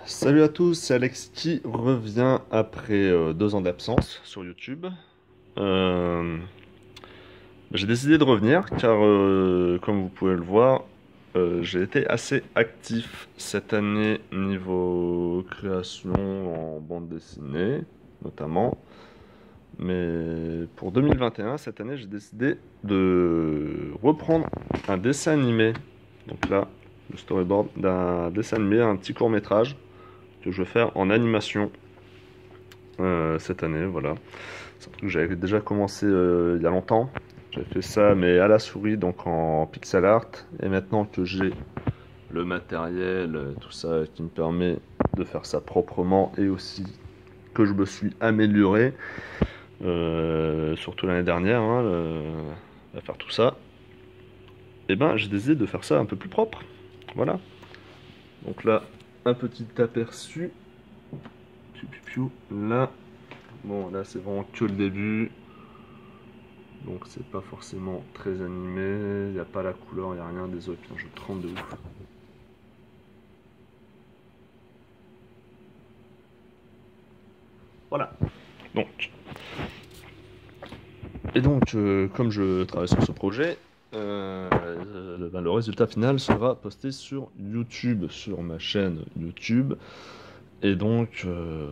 Salut à tous, c'est Alex qui revient après 2 ans d'absence sur YouTube. Euh, j'ai décidé de revenir car, comme vous pouvez le voir, j'ai été assez actif cette année niveau création en bande dessinée, notamment. Mais pour 2021, cette année, j'ai décidé de reprendre un dessin animé. Donc là, le storyboard d'un dessin animé, un petit court métrage que je vais faire en animation cette année, voilà. C'est un truc que j'avais déjà commencé il y a longtemps. J'avais fait ça, mais à la souris, donc en pixel art. Et maintenant que j'ai le matériel, tout ça, qui me permet de faire ça proprement et aussi que je me suis amélioré, surtout l'année dernière, hein, à faire tout ça, et ben j'ai décidé de faire ça un peu plus propre. Voilà. Donc là, un petit aperçu. Piou, piou, piou. Là, bon, là c'est vraiment que le début. Donc c'est pas forcément très animé, il n'y a pas la couleur, il n'y a rien, désolé, putain, je tremble de ouf. Voilà. Donc, comme je travaille sur ce projet, le résultat final sera posté sur YouTube, sur ma chaîne YouTube. Et donc,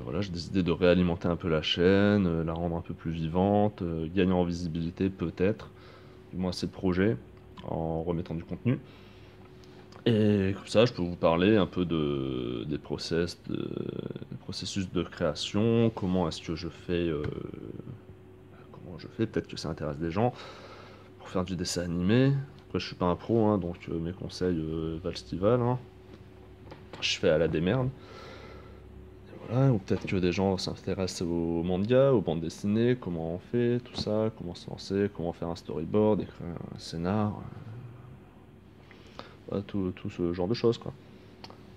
voilà, j'ai décidé de réalimenter un peu la chaîne, la rendre un peu plus vivante, gagner en visibilité peut-être. Du moins, c'est le projet, en remettant du contenu. Et comme ça, je peux vous parler un peu des processus de création, comment est-ce que je fais, peut-être que ça intéresse des gens, pour faire du dessin animé. Après, je suis pas un pro, hein, donc mes conseils valent ce qu'ils valent, hein. Je fais à la démerde. Et voilà, ou peut-être que des gens s'intéressent aux mangas, aux bandes dessinées, comment on fait, tout ça, comment se lancer, comment faire un storyboard, écrire un scénar, voilà, tout ce genre de choses, quoi.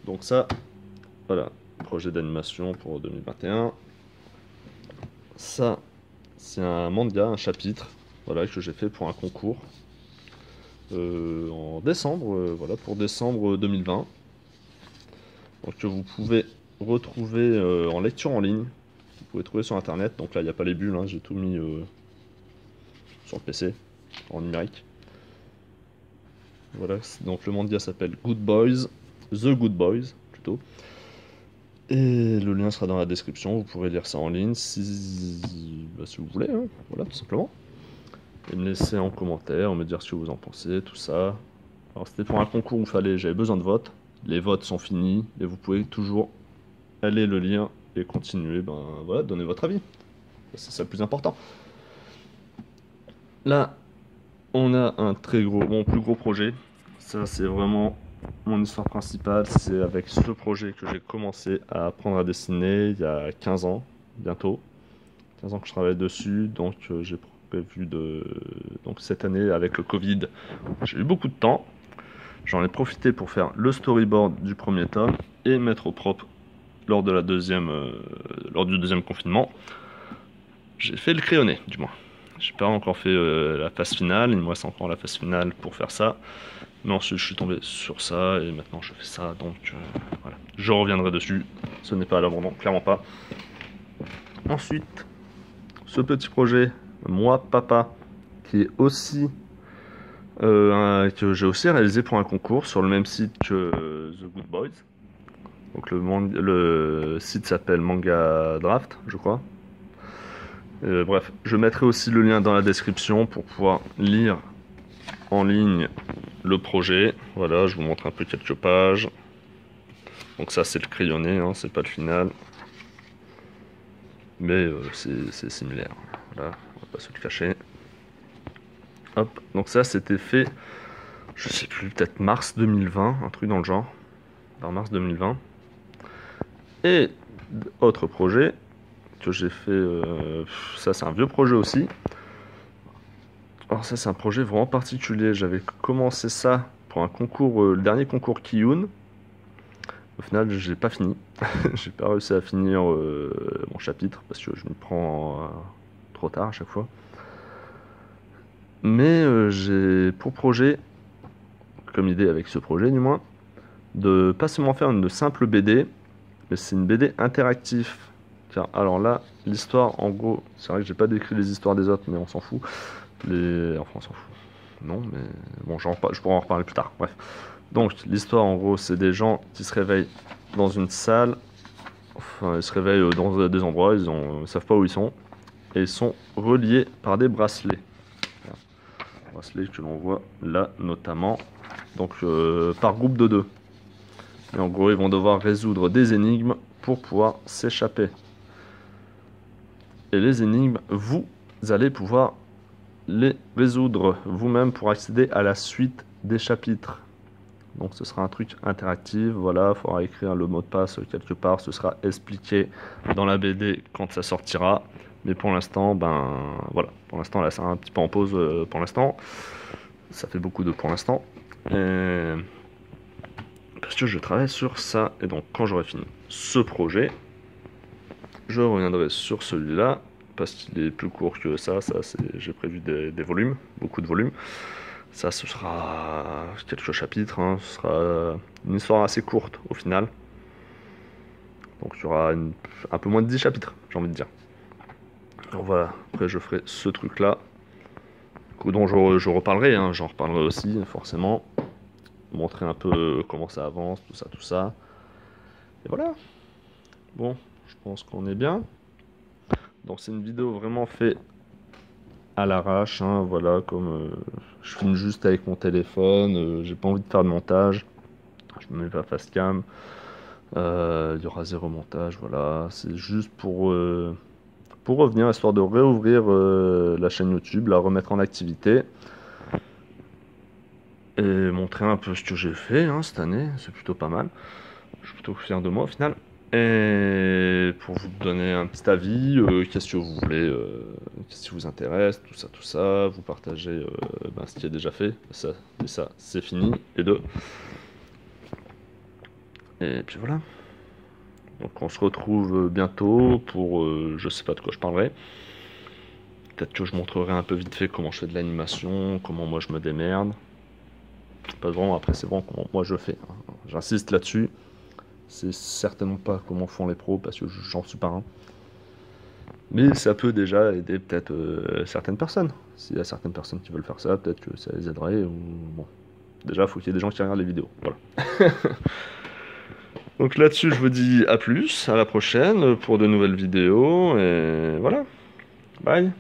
Donc ça, voilà, projet d'animation pour 2021. Ça, c'est un manga, un chapitre, voilà, que j'ai fait pour un concours en décembre, voilà, pour décembre 2020. Donc que vous pouvez retrouver en lecture en ligne. Vous pouvez trouver sur internet. Donc là, il n'y a pas les bulles, hein, j'ai tout mis sur le PC, en numérique. Voilà, donc le manga s'appelle Good Boys, The Good Boys plutôt. Et le lien sera dans la description, vous pourrez lire ça en ligne si vous voulez, hein. Voilà, tout simplement. Et me laisser en commentaire, me dire ce que vous en pensez, tout ça. Alors c'était pour un concours où j'avais besoin de votes. Les votes sont finis et vous pouvez toujours aller le lien et continuer, ben voilà, donner votre avis. C'est ça le plus important. Là, on a un très gros, mon plus gros projet. Ça, c'est vraiment mon histoire principale. C'est avec ce projet que j'ai commencé à apprendre à dessiner il y a 15 ans, bientôt. 15 ans que je travaille dessus, donc j'ai prévu de... Donc cette année, avec le Covid, j'ai eu beaucoup de temps. J'en ai profité pour faire le storyboard du premier tome et mettre au propre lors lors du deuxième confinement. J'ai fait le crayonné, du moins. J'ai pas encore fait la phase finale, il me reste encore la phase finale pour faire ça. Mais ensuite, je suis tombé sur ça et maintenant je fais ça, donc voilà. Je reviendrai dessus, ce n'est pas à l'abandon, clairement pas. Ensuite, ce petit projet, Moi Papa, qui est aussi que j'ai aussi réalisé pour un concours sur le même site que The Good Boys. Donc le site s'appelle Manga Draft, je crois. Bref, je mettrai aussi le lien dans la description pour pouvoir lire en ligne le projet. Voilà, je vous montre un peu quelques pages. Donc ça c'est le crayonné, hein, c'est pas le final. Mais c'est similaire. Voilà, on va pas se le cacher. Hop, donc ça c'était fait, je sais plus, peut-être mars 2020, un truc dans le genre. Vers mars 2020. Et autre projet que j'ai fait, ça c'est un vieux projet aussi. Alors ça c'est un projet vraiment particulier, j'avais commencé ça pour un concours, le dernier concours Kiyun. Au final j'ai pas fini, j'ai pas réussi à finir mon chapitre parce que je me prends trop tard à chaque fois. Mais j'ai pour projet, comme idée avec ce projet du moins, de pas seulement faire une simple BD, mais c'est une BD interactive. Car alors là, l'histoire, en gros, c'est vrai que j'ai pas décrit les histoires des autres, mais on s'en fout. Enfin, on s'en fout. Non, mais bon, je pourrai en reparler plus tard. Bref. Donc, l'histoire, en gros, c'est des gens qui se réveillent dans une salle. Enfin, ils se réveillent dans des endroits, ils savent pas où ils sont. Et ils sont reliés par des bracelets. Bracelets que l'on voit là, notamment. Donc, par groupe de 2. Et en gros, ils vont devoir résoudre des énigmes pour pouvoir s'échapper. Et les énigmes, vous allez pouvoir les résoudre vous-même pour accéder à la suite des chapitres. Donc ce sera un truc interactif, voilà, il faudra écrire le mot de passe quelque part, ce sera expliqué dans la BD quand ça sortira. Mais pour l'instant, ben voilà, pour l'instant là c'est un petit peu en pause pour l'instant. Ça fait beaucoup de pour l'instant. Parce que je travaille sur ça. Et donc quand j'aurai fini ce projet, je reviendrai sur celui-là. Parce qu'il est plus court que ça, j'ai prévu des volumes, beaucoup de volumes. Ça, ce sera quelques chapitres, hein. Ce sera une histoire assez courte au final. Donc il y aura un peu moins de 10 chapitres, j'ai envie de dire. Donc voilà, après je ferai ce truc-là, dont je reparlerai, hein. J'en reparlerai aussi, forcément. Montrer un peu comment ça avance, tout ça, tout ça. Et voilà. Bon, je pense qu'on est bien. Donc c'est une vidéo vraiment faite à l'arrache, hein, voilà, comme je filme juste avec mon téléphone, j'ai pas envie de faire de montage, je me mets pas face cam, il y aura zéro montage, voilà, c'est juste pour revenir, histoire de réouvrir la chaîne YouTube, la remettre en activité, et montrer un peu ce que j'ai fait hein, cette année, c'est plutôt pas mal, je suis plutôt fier de moi au final. Et pour vous donner un petit avis, qu'est-ce que vous voulez, qu'est-ce qui vous intéresse, tout ça, vous partagez ce qui est déjà fait, ça c'est fini, et deux. Et puis voilà. Donc on se retrouve bientôt pour, je sais pas de quoi je parlerai. Peut-être que je montrerai un peu vite fait comment je fais de l'animation, comment moi je me démerde. Pas vraiment, après c'est vraiment comment moi je fais, hein. J'insiste là-dessus. C'est certainement pas comment font les pros parce que j'en suis pas un. Mais ça peut déjà aider peut-être certaines personnes. S'il y a certaines personnes qui veulent faire ça, peut-être que ça les aiderait. Ou... Bon. Déjà, il faut qu'il y ait des gens qui regardent les vidéos. Voilà. Donc là-dessus, je vous dis à plus, à la prochaine pour de nouvelles vidéos. Et voilà. Bye.